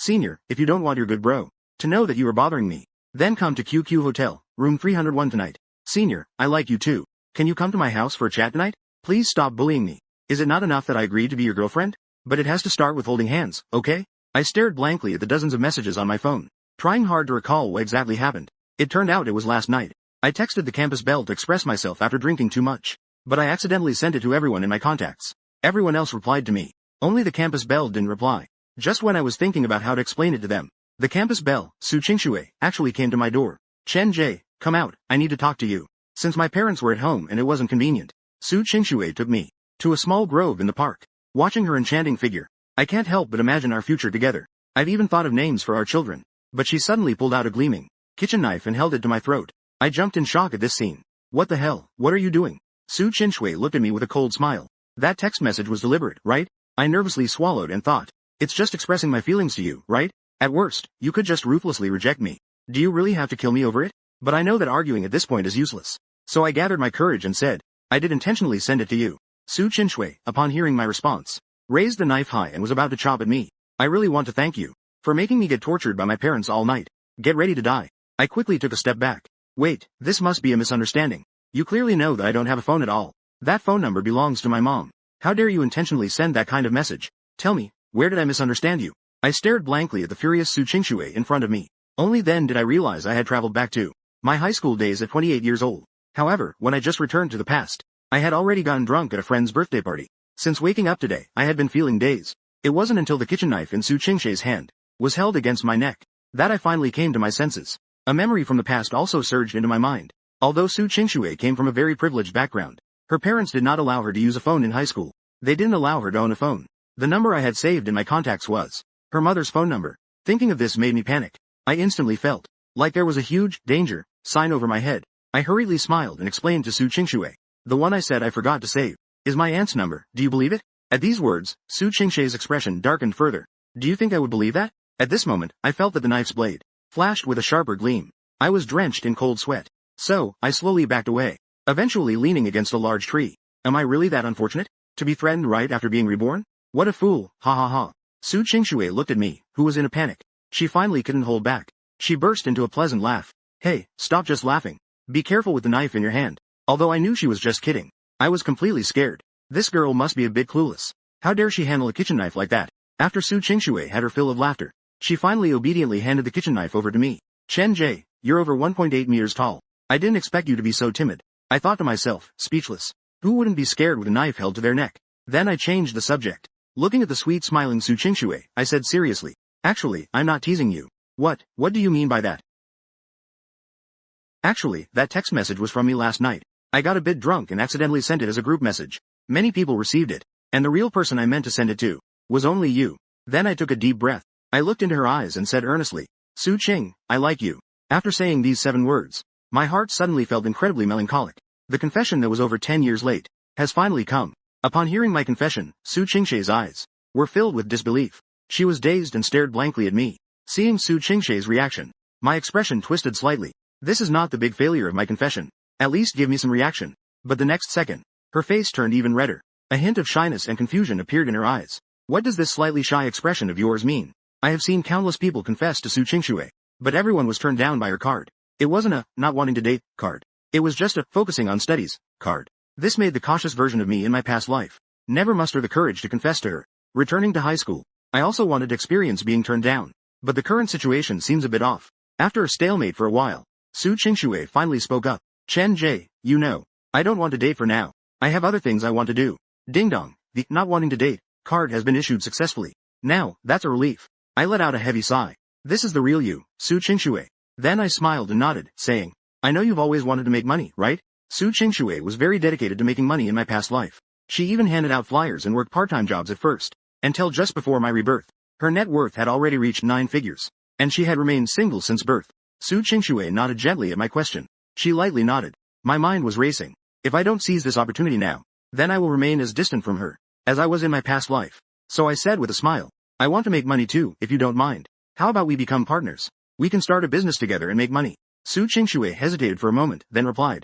Senior, if you don't want your good bro to know that you are bothering me, then come to QQ Hotel, room 301 tonight. Senior, I like you too. Can you come to my house for a chat tonight? Please stop bullying me. Is it not enough that I agreed to be your girlfriend? But it has to start with holding hands, okay? I stared blankly at the dozens of messages on my phone, trying hard to recall what exactly happened. It turned out it was last night. I texted the campus belle to express myself after drinking too much, but I accidentally sent it to everyone in my contacts. Everyone else replied to me. Only the campus belle didn't reply. Just when I was thinking about how to explain it to them, the campus belle, Su Qingshui, actually came to my door. Chen Jie, come out, I need to talk to you. Since my parents were at home and it wasn't convenient, Su Qingshui took me to a small grove in the park. Watching her enchanting figure, I can't help but imagine our future together. I've even thought of names for our children. But she suddenly pulled out a gleaming kitchen knife and held it to my throat. I jumped in shock at this scene. What the hell? What are you doing? Su Qingshui looked at me with a cold smile. That text message was deliberate, right? I nervously swallowed and thought, it's just expressing my feelings to you, right? At worst, you could just ruthlessly reject me. Do you really have to kill me over it? But I know that arguing at this point is useless. So I gathered my courage and said, I did intentionally send it to you. Su Qingshui, upon hearing my response, raised the knife high and was about to chop at me. I really want to thank you for making me get tortured by my parents all night. Get ready to die. I quickly took a step back. Wait, this must be a misunderstanding. You clearly know that I don't have a phone at all. That phone number belongs to my mom. How dare you intentionally send that kind of message? Tell me, where did I misunderstand you? I stared blankly at the furious Su Qingshui in front of me. Only then did I realize I had traveled back to my high school days at 28 years old. However, when I just returned to the past, I had already gotten drunk at a friend's birthday party. Since waking up today, I had been feeling dazed. It wasn't until the kitchen knife in Su Qingshui's hand was held against my neck that I finally came to my senses. A memory from the past also surged into my mind. Although Su Qingshui came from a very privileged background, her parents did not allow her to use a phone in high school. They didn't allow her to own a phone. The number I had saved in my contacts was her mother's phone number. Thinking of this made me panic. I instantly felt like there was a huge danger sign over my head. I hurriedly smiled and explained to Su Qingshui, the one I said I forgot to save is my aunt's number. Do you believe it? At these words, Su Qingshui's expression darkened further. Do you think I would believe that? At this moment, I felt that the knife's blade flashed with a sharper gleam. I was drenched in cold sweat. So, I slowly backed away, eventually leaning against a large tree. Am I really that unfortunate? To be threatened right after being reborn? What a fool, ha ha ha. Su Qingshui looked at me, who was in a panic. She finally couldn't hold back. She burst into a pleasant laugh. Hey, stop just laughing. Be careful with the knife in your hand. Although I knew she was just kidding, I was completely scared. This girl must be a bit clueless. How dare she handle a kitchen knife like that? After Su Qingshui had her fill of laughter, she finally obediently handed the kitchen knife over to me. Chen Jie, you're over 1.8 meters tall. I didn't expect you to be so timid. I thought to myself, speechless. Who wouldn't be scared with a knife held to their neck? Then I changed the subject. Looking at the sweet smiling Su Qingshui, I said seriously, actually, I'm not teasing you. What do you mean by that? Actually, that text message was from me last night. I got a bit drunk and accidentally sent it as a group message. Many people received it, and the real person I meant to send it to was only you. Then I took a deep breath. I looked into her eyes and said earnestly, Su Qing, I like you. After saying these 7 words, my heart suddenly felt incredibly melancholic. The confession that was over 10 years late has finally come. Upon hearing my confession, Su Qingshui's eyes were filled with disbelief. She was dazed and stared blankly at me. Seeing Su Qingshui's reaction, my expression twisted slightly. This is not the big failure of my confession. At least give me some reaction. But the next second, her face turned even redder. A hint of shyness and confusion appeared in her eyes. What does this slightly shy expression of yours mean? I have seen countless people confess to Su Qingshui, but everyone was turned down by her card. It wasn't a not wanting to date card. It was just a focusing on studies card. This made the cautious version of me in my past life never muster the courage to confess to her. Returning to high school, I also wanted to experience being turned down, but the current situation seems a bit off. After a stalemate for a while, Su Qingshui finally spoke up. Chen Jie, you know, I don't want to date for now. I have other things I want to do. Ding dong, the not wanting to date card has been issued successfully. Now, that's a relief. I let out a heavy sigh. This is the real you, Su Qingshui. Then I smiled and nodded, saying, I know you've always wanted to make money, right? Su Qingshui was very dedicated to making money in my past life. She even handed out flyers and worked part-time jobs at first, until just before my rebirth. Her net worth had already reached 9 figures, and she had remained single since birth. Su Qingshui nodded gently at my question. She lightly nodded. My mind was racing. If I don't seize this opportunity now, then I will remain as distant from her as I was in my past life. So I said with a smile, I want to make money too, if you don't mind. How about we become partners? We can start a business together and make money. Su Qingshui hesitated for a moment, then replied,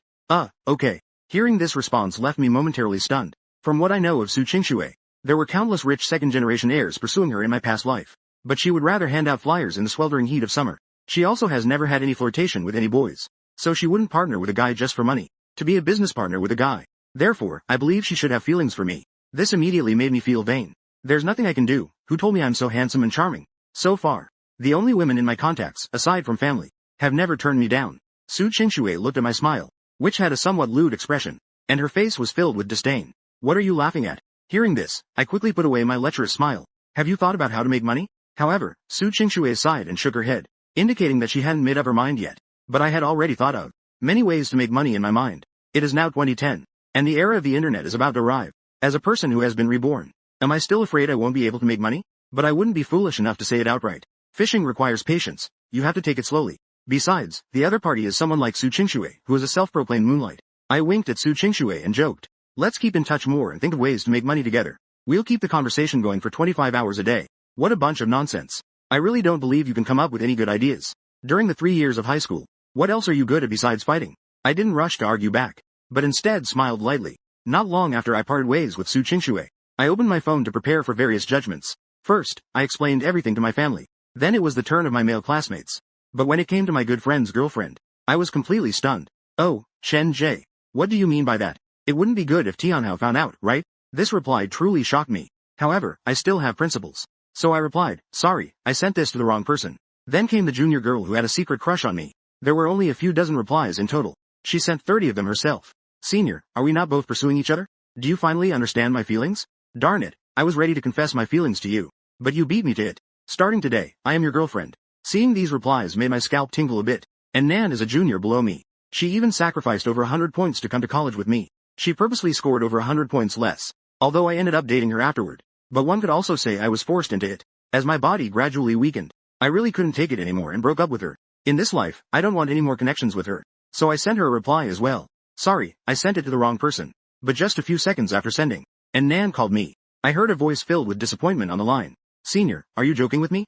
okay. Hearing this response left me momentarily stunned. From what I know of Su Qingshui, there were countless rich second-generation heirs pursuing her in my past life. but she would rather hand out flyers in the sweltering heat of summer. She also has never had any flirtation with any boys. So she wouldn't partner with a guy just for money. To be a business partner with a guy. Therefore, I believe she should have feelings for me. This immediately made me feel vain. There's nothing I can do. Who told me I'm so handsome and charming? So far, the only women in my contacts, aside from family, have never turned me down. Su Qingshui looked at my smile, which had a somewhat lewd expression, and her face was filled with disdain. What are you laughing at? Hearing this, I quickly put away my lecherous smile. Have you thought about how to make money? However, Su Qingshui sighed and shook her head, indicating that she hadn't made up her mind yet. But I had already thought of many ways to make money in my mind. It is now 2010, and the era of the internet is about to arrive. As a person who has been reborn, am I still afraid I won't be able to make money? But I wouldn't be foolish enough to say it outright. Fishing requires patience. You have to take it slowly. Besides, the other party is someone like Su Qingshui, who is a self-proclaimed moonlight. I winked at Su Qingshui and joked. Let's keep in touch more and think of ways to make money together. We'll keep the conversation going for 25 hours a day. What a bunch of nonsense. I really don't believe you can come up with any good ideas. During the 3 years of high school, what else are you good at besides fighting? I didn't rush to argue back, but instead smiled lightly. Not long after I parted ways with Su Qingshui, I opened my phone to prepare for various judgments. First, I explained everything to my family. Then it was the turn of my male classmates. But when it came to my good friend's girlfriend, I was completely stunned. Oh, Chen Jie. What do you mean by that? It wouldn't be good if Tianhao found out, right? This reply truly shocked me. However, I still have principles. So I replied, sorry, I sent this to the wrong person. Then came the junior girl who had a secret crush on me. There were only a few dozen replies in total. She sent 30 of them herself. Senior, are we not both pursuing each other? Do you finally understand my feelings? Darn it, I was ready to confess my feelings to you. But you beat me to it. Starting today, I am your girlfriend. Seeing these replies made my scalp tingle a bit. And Nan is a junior below me. She even sacrificed over 100 points to come to college with me. She purposely scored over 100 points less. Although I ended up dating her afterward. But one could also say I was forced into it. As my body gradually weakened, I really couldn't take it anymore and broke up with her. In this life, I don't want any more connections with her. So I sent her a reply as well. Sorry, I sent it to the wrong person. But just a few seconds after sending, and Nan called me. I heard a voice filled with disappointment on the line. Senior, are you joking with me?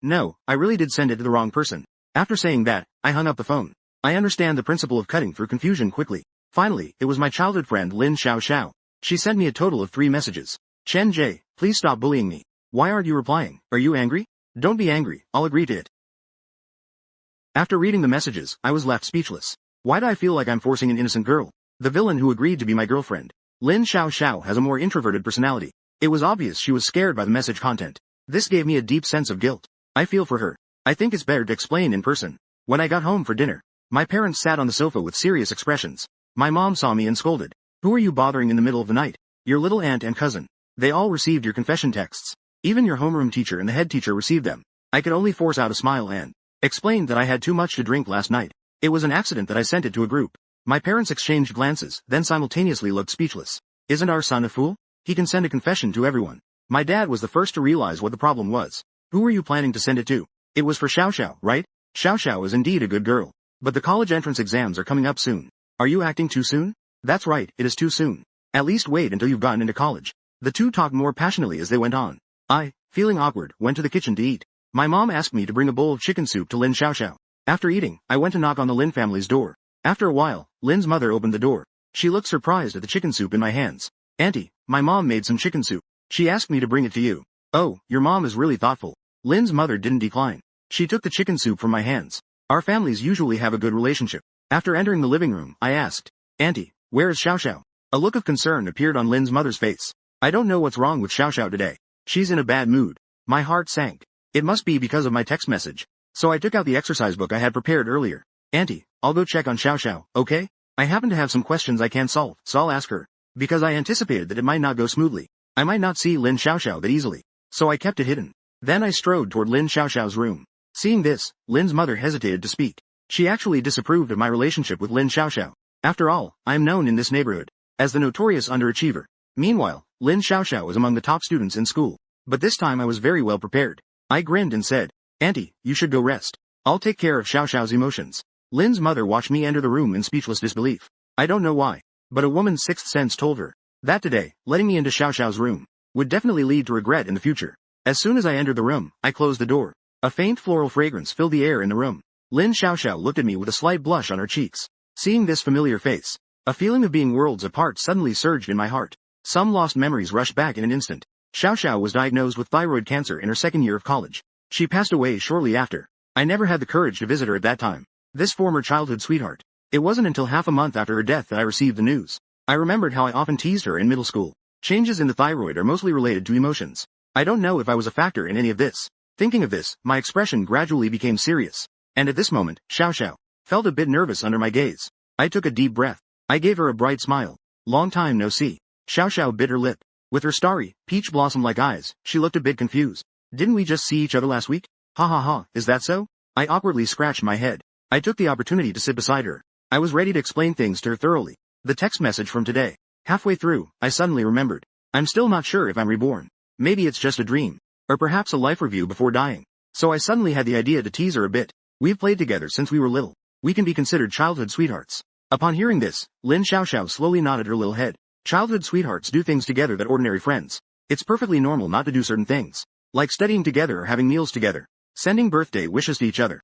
No, I really did send it to the wrong person. After saying that, I hung up the phone. I understand the principle of cutting through confusion quickly. Finally, it was my childhood friend Lin Xiao Xiao. She sent me a total of 3 messages. Chen Jie, please stop bullying me. Why aren't you replying? Are you angry? Don't be angry, I'll agree to it. After reading the messages, I was left speechless. Why do I feel like I'm forcing an innocent girl? The villain who agreed to be my girlfriend. Lin Xiao Xiao has a more introverted personality. It was obvious she was scared by the message content. This gave me a deep sense of guilt. I feel for her. I think it's better to explain in person. When I got home for dinner, my parents sat on the sofa with serious expressions. My mom saw me and scolded. Who are you bothering in the middle of the night? Your little aunt and cousin. They all received your confession texts. Even your homeroom teacher and the head teacher received them. I could only force out a smile and explained that I had too much to drink last night. It was an accident that I sent it to a group. My parents exchanged glances, then simultaneously looked speechless. Isn't our son a fool? He can send a confession to everyone. My dad was the first to realize what the problem was. Who were you planning to send it to? It was for Xiao Xiao, right? Xiao Xiao is indeed a good girl. But the college entrance exams are coming up soon. Are you acting too soon? That's right, it is too soon. At least wait until you've gotten into college. The two talked more passionately as they went on. I, feeling awkward, went to the kitchen to eat. My mom asked me to bring a bowl of chicken soup to Lin Xiao Xiao. After eating, I went to knock on the Lin family's door. After a while, Lin's mother opened the door. She looked surprised at the chicken soup in my hands. Auntie, my mom made some chicken soup. She asked me to bring it to you. Oh, your mom is really thoughtful. Lin's mother didn't decline. She took the chicken soup from my hands. Our families usually have a good relationship. After entering the living room, I asked, Auntie, where is Xiao Xiao? A look of concern appeared on Lin's mother's face. I don't know what's wrong with Xiao Xiao today. She's in a bad mood. My heart sank. It must be because of my text message. So I took out the exercise book I had prepared earlier. Auntie, I'll go check on Xiao Xiao, okay? I happen to have some questions I can't solve, so I'll ask her. Because I anticipated that it might not go smoothly. I might not see Lin Xiao Xiao that easily. So I kept it hidden. Then I strode toward Lin Xiao Xiao's room. Seeing this, Lin's mother hesitated to speak. She actually disapproved of my relationship with Lin Xiao Xiao. After all, I am known in this neighborhood as the notorious underachiever. Meanwhile, Lin Xiao Xiao was among the top students in school. But this time I was very well prepared. I grinned and said, Auntie, you should go rest. I'll take care of Xiao Xiao's emotions. Lin's mother watched me enter the room in speechless disbelief. I don't know why, but a woman's sixth sense told her that today, letting me into Xiao Xiao's room would definitely lead to regret in the future. As soon as I entered the room, I closed the door. A faint floral fragrance filled the air in the room. Lin Xiao Xiao looked at me with a slight blush on her cheeks. Seeing this familiar face, a feeling of being worlds apart suddenly surged in my heart. Some lost memories rushed back in an instant. Xiao Xiao was diagnosed with thyroid cancer in her second year of college. She passed away shortly after. I never had the courage to visit her at that time. This former childhood sweetheart. It wasn't until half a month after her death that I received the news. I remembered how I often teased her in middle school. Changes in the thyroid are mostly related to emotions. I don't know if I was a factor in any of this. Thinking of this, my expression gradually became serious. And at this moment, Xiao Xiao felt a bit nervous under my gaze. I took a deep breath. I gave her a bright smile. Long time no see. Xiao Xiao bit her lip. With her starry, peach blossom-like eyes, she looked a bit confused. Didn't we just see each other last week? Ha ha ha, is that so? I awkwardly scratched my head. I took the opportunity to sit beside her. I was ready to explain things to her thoroughly. The text message from today. Halfway through, I suddenly remembered. I'm still not sure if I'm reborn. Maybe it's just a dream. Or perhaps a life review before dying. So I suddenly had the idea to tease her a bit. We've played together since we were little. We can be considered childhood sweethearts. Upon hearing this, Lin Xiao Xiao slowly nodded her little head. Childhood sweethearts do things together that ordinary friends. It's perfectly normal not to do certain things. Like studying together or having meals together. Sending birthday wishes to each other.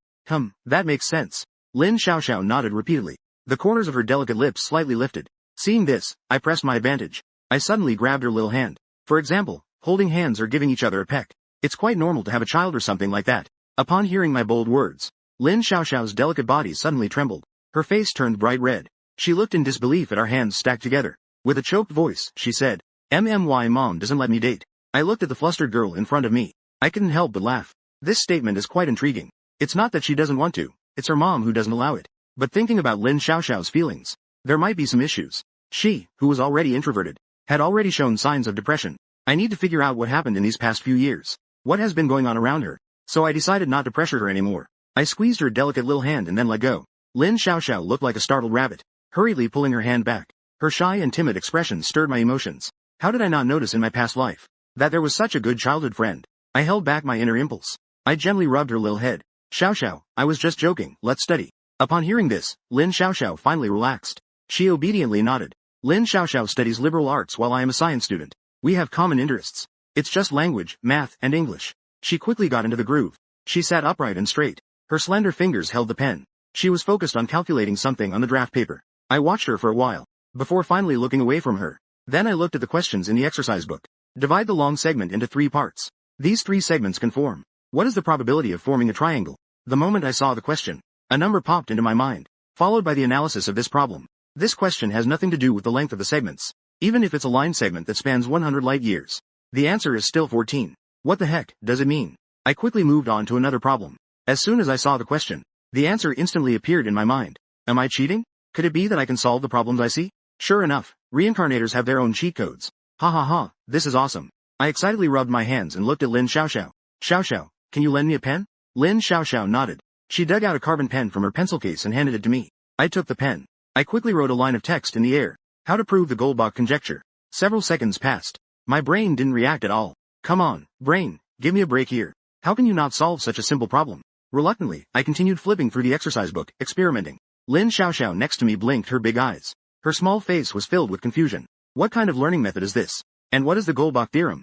That makes sense. Lin Xiao Xiao nodded repeatedly. The corners of her delicate lips slightly lifted. Seeing this, I pressed my advantage. I suddenly grabbed her little hand. For example, holding hands or giving each other a peck. It's quite normal to have a child or something like that. Upon hearing my bold words, Lin Xiao Xiao's delicate body suddenly trembled. Her face turned bright red. She looked in disbelief at our hands stacked together. With a choked voice, she said, "MMY mom doesn't let me date." I looked at the flustered girl in front of me. I couldn't help but laugh. This statement is quite intriguing. It's not that she doesn't want to, it's her mom who doesn't allow it. But thinking about Lin Xiao Xiao's feelings, there might be some issues. She, who was already introverted, had already shown signs of depression. I need to figure out what happened in these past few years. What has been going on around her? So I decided not to pressure her anymore. I squeezed her delicate little hand and then let go. Lin Xiao Xiao looked like a startled rabbit, hurriedly pulling her hand back. Her shy and timid expression stirred my emotions. How did I not notice in my past life that there was such a good childhood friend? I held back my inner impulse. I gently rubbed her little head. "Xiao Xiao, I was just joking, let's study." Upon hearing this, Lin Xiao Xiao finally relaxed. She obediently nodded. Lin Xiao Xiao studies liberal arts while I am a science student. We have common interests. It's just language, math, and English. She quickly got into the groove. She sat upright and straight. Her slender fingers held the pen. She was focused on calculating something on the draft paper. I watched her for a while, before finally looking away from her. Then I looked at the questions in the exercise book. Divide the long segment into 3 parts. These 3 segments can form. What is the probability of forming a triangle? The moment I saw the question, a number popped into my mind, followed by the analysis of this problem. This question has nothing to do with the length of the segments. Even if it's a line segment that spans 100 light years, the answer is still 14. What the heck does it mean? I quickly moved on to another problem. As soon as I saw the question, the answer instantly appeared in my mind. Am I cheating? Could it be that I can solve the problems I see? Sure enough, reincarnators have their own cheat codes. Ha ha ha, this is awesome. I excitedly rubbed my hands and looked at Lin Xiao Xiao. "Xiao Xiao, can you lend me a pen?" Lin Xiao Xiao nodded. She dug out a carbon pen from her pencil case and handed it to me. I took the pen. I quickly wrote a line of text in the air. How to prove the Goldbach conjecture. Several seconds passed. My brain didn't react at all. Come on, brain, give me a break here. How can you not solve such a simple problem? Reluctantly, I continued flipping through the exercise book, experimenting. Lin Xiao Xiao next to me blinked her big eyes. Her small face was filled with confusion. What kind of learning method is this? And what is the Goldbach theorem?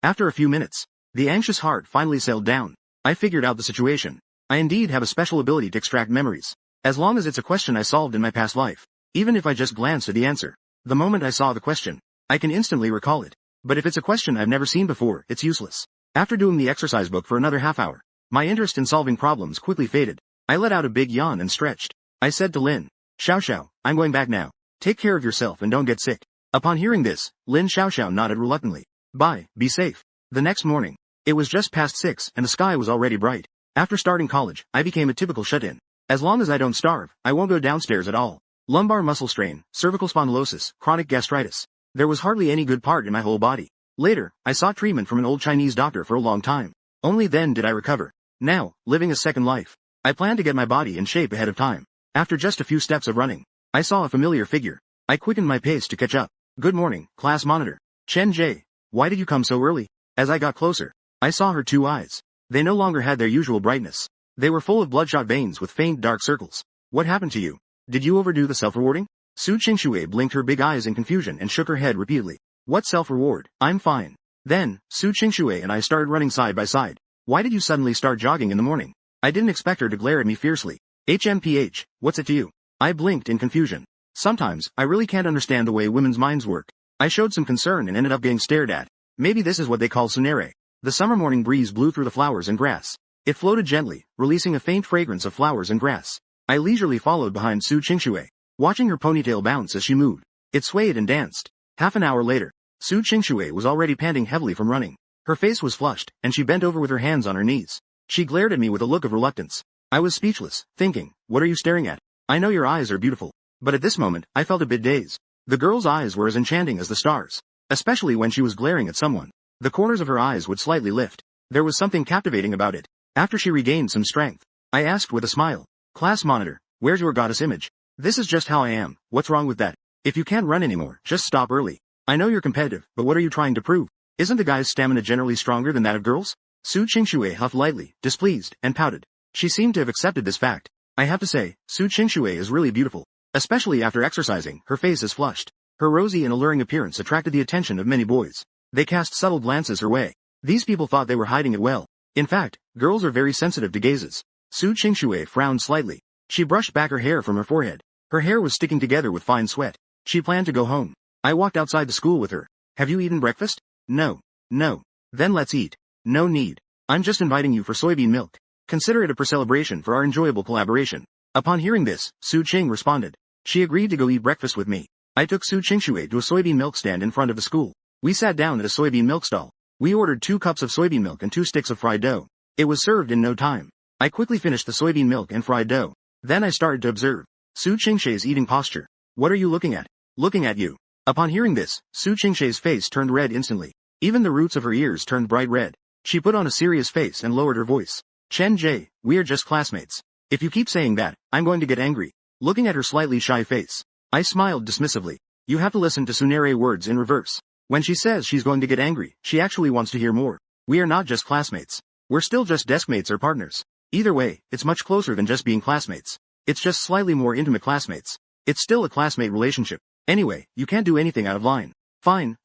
After a few minutes, the anxious heart finally sailed down. I figured out the situation. I indeed have a special ability to extract memories. As long as it's a question I solved in my past life. Even if I just glanced at the answer, the moment I saw the question, I can instantly recall it. But if it's a question I've never seen before, it's useless. After doing the exercise book for another half hour, my interest in solving problems quickly faded. I let out a big yawn and stretched. I said to Lin, "Xiao Xiao, I'm going back now. Take care of yourself and don't get sick." Upon hearing this, Lin Xiao Xiao nodded reluctantly. "Bye, be safe." The next morning, it was just past 6 and the sky was already bright. After starting college, I became a typical shut-in. As long as I don't starve, I won't go downstairs at all. Lumbar muscle strain, cervical spondylosis, chronic gastritis. There was hardly any good part in my whole body. Later, I sought treatment from an old Chinese doctor for a long time. Only then did I recover. Now, living a second life, I plan to get my body in shape ahead of time. After just a few steps of running, I saw a familiar figure. I quickened my pace to catch up. "Good morning, class monitor. Chen Jie. Why did you come so early?" As I got closer, I saw her 2 eyes. They no longer had their usual brightness. They were full of bloodshot veins with faint dark circles. "What happened to you? Did you overdo the self-rewarding?" Su Qingxue blinked her big eyes in confusion and shook her head repeatedly. "What self-reward? I'm fine." Then, Su Qingxue and I started running side by side. "Why did you suddenly start jogging in the morning?" I didn't expect her to glare at me fiercely. "HMPH, what's it to you?" I blinked in confusion. Sometimes, I really can't understand the way women's minds work. I showed some concern and ended up getting stared at. Maybe this is what they call sunere. The summer morning breeze blew through the flowers and grass. It floated gently, releasing a faint fragrance of flowers and grass. I leisurely followed behind Su Qingshui, watching her ponytail bounce as she moved. It swayed and danced. Half an hour later, Su Qingshui was already panting heavily from running. Her face was flushed, and she bent over with her hands on her knees. She glared at me with a look of reluctance. I was speechless, thinking, what are you staring at? I know your eyes are beautiful. But at this moment, I felt a bit dazed. The girl's eyes were as enchanting as the stars. Especially when she was glaring at someone. The corners of her eyes would slightly lift. There was something captivating about it. After she regained some strength, I asked with a smile, class monitor, where's your goddess image? This is just how I am, what's wrong with that? If you can't run anymore, just stop early. I know you're competitive, but what are you trying to prove? Isn't the guy's stamina generally stronger than that of girls? Su Qingshui huffed lightly, displeased, and pouted. She seemed to have accepted this fact. I have to say, Su Qingshui is really beautiful. Especially after exercising, her face is flushed. Her rosy and alluring appearance attracted the attention of many boys. They cast subtle glances her way. These people thought they were hiding it well. In fact, girls are very sensitive to gazes. Su Qingshui frowned slightly. She brushed back her hair from her forehead. Her hair was sticking together with fine sweat. She planned to go home. I walked outside the school with her. Have you eaten breakfast? No. No. Then let's eat. No need. I'm just inviting you for soybean milk. Consider it a celebration for our enjoyable collaboration. Upon hearing this, Su Qing responded. She agreed to go eat breakfast with me. I took Su Qingshui to a soybean milk stand in front of the school. We sat down at a soybean milk stall. We ordered 2 cups of soybean milk and 2 sticks of fried dough. It was served in no time. I quickly finished the soybean milk and fried dough. Then I started to observe Su Qingshui's eating posture. What are you looking at? Looking at you. Upon hearing this, Su Qingshui's face turned red instantly. Even the roots of her ears turned bright red. She put on a serious face and lowered her voice. Chen Jie, we are just classmates. If you keep saying that, I'm going to get angry. Looking at her slightly shy face, I smiled dismissively. You have to listen to Sunere words in reverse. When she says she's going to get angry, she actually wants to hear more. We are not just classmates. We're still just deskmates or partners. Either way, it's much closer than just being classmates. It's just slightly more intimate classmates. It's still a classmate relationship. Anyway, you can't do anything out of line. Fine,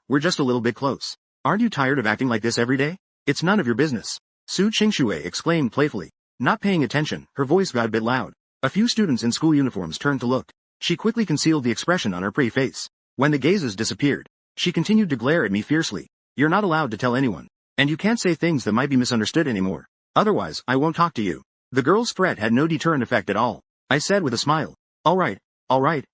we're just a little bit close. Aren't you tired of acting like this every day? It's none of your business. Su Qingshui exclaimed playfully. Not paying attention, her voice got a bit loud. A few students in school uniforms turned to look. She quickly concealed the expression on her pretty face. When the gazes disappeared, she continued to glare at me fiercely. You're not allowed to tell anyone. And you can't say things that might be misunderstood anymore. Otherwise, I won't talk to you. The girl's threat had no deterrent effect at all. I said with a smile. Alright,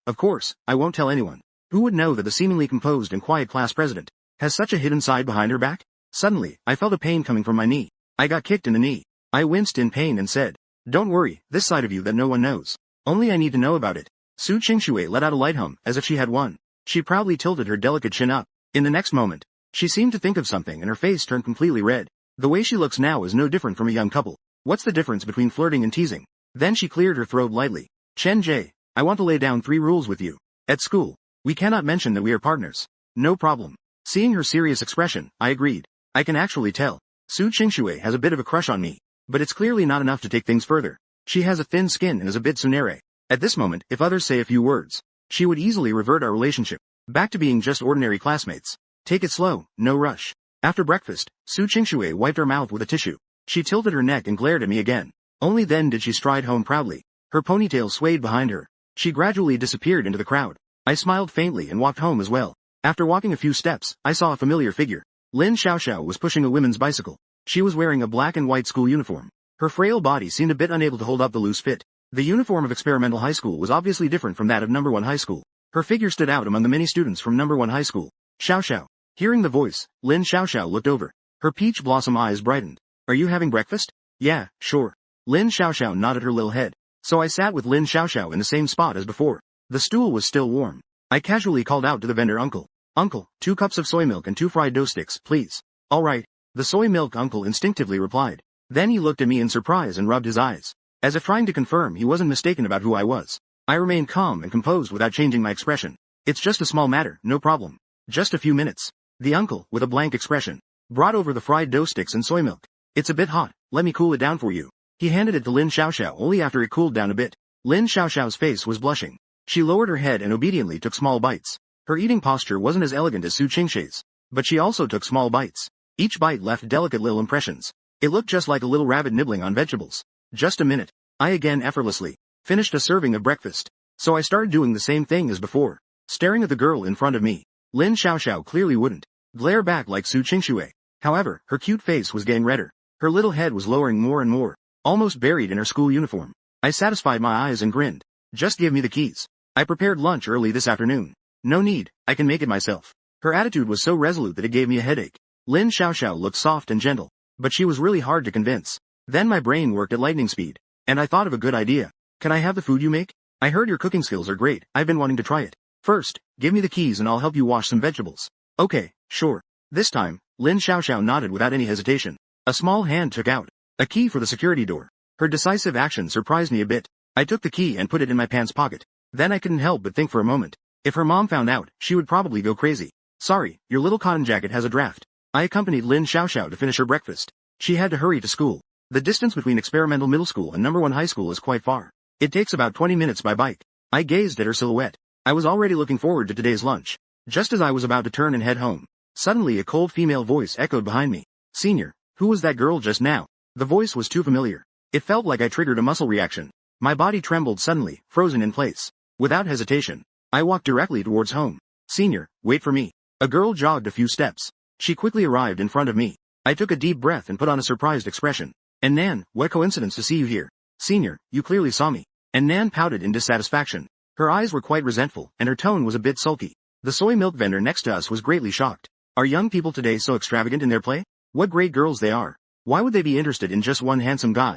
of course, I won't tell anyone. Who would know that the seemingly composed and quiet class president has such a hidden side behind her back? Suddenly, I felt a pain coming from my knee. I got kicked in the knee. I winced in pain and said, don't worry, this side of you that no one knows. Only I need to know about it. Su Qingshui let out a light hum, as if she had won. She proudly tilted her delicate chin up. In the next moment, she seemed to think of something and her face turned completely red. The way she looks now is no different from a young couple. What's the difference between flirting and teasing? Then she cleared her throat lightly. Chen Jie, I want to lay down 3 rules with you. At school, we cannot mention that we are partners. No problem. Seeing her serious expression, I agreed. I can actually tell. Su Qingshui has a bit of a crush on me. But it's clearly not enough to take things further. She has a thin skin and is a bit sunere. At this moment, if others say a few words, she would easily revert our relationship back to being just ordinary classmates. Take it slow, no rush. After breakfast, Su Qingshui wiped her mouth with a tissue. She tilted her neck and glared at me again. Only then did she stride home proudly. Her ponytail swayed behind her. She gradually disappeared into the crowd. I smiled faintly and walked home as well. After walking a few steps, I saw a familiar figure. Lin Xiaoxiao was pushing a women's bicycle. She was wearing a black and white school uniform. Her frail body seemed a bit unable to hold up the loose fit. The uniform of experimental high school was obviously different from that of number 1 high school. Her figure stood out among the many students from number 1 high school. Xiaoxiao. Hearing the voice, Lin Xiaoxiao looked over. Her peach blossom eyes brightened. Are you having breakfast? Yeah, sure. Lin Xiaoxiao nodded her little head. So I sat with Lin Xiaoxiao in the same spot as before. The stool was still warm. I casually called out to the vendor uncle. Uncle, 2 cups of soy milk and 2 fried dough sticks, please. Alright. The soy milk uncle instinctively replied. Then he looked at me in surprise and rubbed his eyes, as if trying to confirm he wasn't mistaken about who I was. I remained calm and composed without changing my expression. It's just a small matter, no problem. Just a few minutes. The uncle, with a blank expression, brought over the fried dough sticks and soy milk. It's a bit hot, let me cool it down for you. He handed it to Lin Xiaoxiao only after it cooled down a bit. Lin Xiaoxiao's face was blushing. She lowered her head and obediently took small bites. Her eating posture wasn't as elegant as Su Qingshui's, but she also took small bites. Each bite left delicate little impressions. It looked just like a little rabbit nibbling on vegetables. Just a minute. I again effortlessly finished a serving of breakfast. So I started doing the same thing as before, staring at the girl in front of me. Lin Xiaoxiao clearly wouldn't glare back like Su Qingshui. However, her cute face was getting redder. Her little head was lowering more and more, almost buried in her school uniform. I satisfied my eyes and grinned. Just give me the keys. I prepared lunch early this afternoon. No need, I can make it myself. Her attitude was so resolute that it gave me a headache. Lin Xiaoxiao looked soft and gentle, but she was really hard to convince. Then my brain worked at lightning speed, and I thought of a good idea. Can I have the food you make? I heard your cooking skills are great. I've been wanting to try it. First, give me the keys and I'll help you wash some vegetables. Okay, sure. This time, Lin Xiaoxiao nodded without any hesitation. A small hand took out a key for the security door. Her decisive action surprised me a bit. I took the key and put it in my pants pocket. Then I couldn't help but think for a moment. If her mom found out, she would probably go crazy. Sorry, your little cotton jacket has a draft. I accompanied Lin Xiaoxiao to finish her breakfast. She had to hurry to school. The distance between experimental middle school and number 1 high school is quite far. It takes about 20 minutes by bike. I gazed at her silhouette. I was already looking forward to today's lunch. Just as I was about to turn and head home, suddenly a cold female voice echoed behind me. Senior, who was that girl just now? The voice was too familiar. It felt like I triggered a muscle reaction. My body trembled suddenly, frozen in place. Without hesitation, I walked directly towards home. Senior, wait for me. A girl jogged a few steps. She quickly arrived in front of me. I took a deep breath and put on a surprised expression. And Nan, what coincidence to see you here. Senior, you clearly saw me. And Nan pouted in dissatisfaction. Her eyes were quite resentful, and her tone was a bit sulky. The soy milk vendor next to us was greatly shocked. Are young people today so extravagant in their play? What great girls they are. Why would they be interested in just one handsome guy?